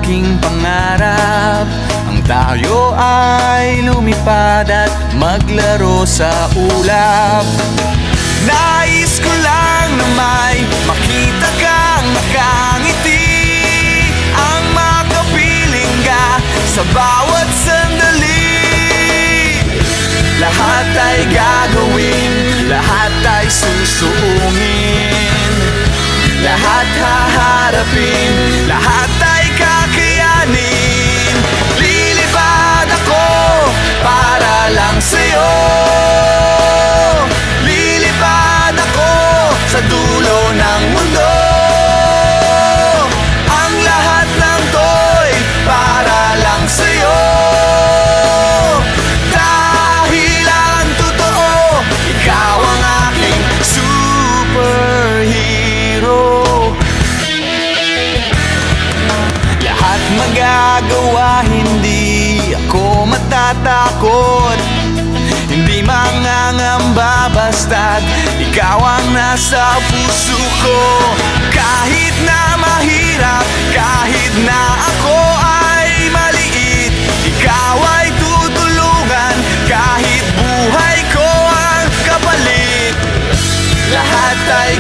aking pangarap, ang tayo ay lumipad at maglaro sa ulap. Nais ko lang na may makita kang nakangiti, ang makapiling ka sa bawat sandali. Lahat ay gagawin, lahat ay susuungin, lahat haharapin, lahat ay kakayanin. Lilipad ako para lang sa'yo, lilipad ako sa dulo ng mundo. Ang lahat ng to'y para lang sa'yo, dahil ang totoo, ikaw ang aking superhero. Lahat magagawa, hindi ako matatakot, hindi mangangamba basta't ikaw ang nasa puso ko. Kahit na mahirap, kahit na ako ay maliit, ikaw ay tutulungan kahit buhay ko ang kapalit. Lahat ay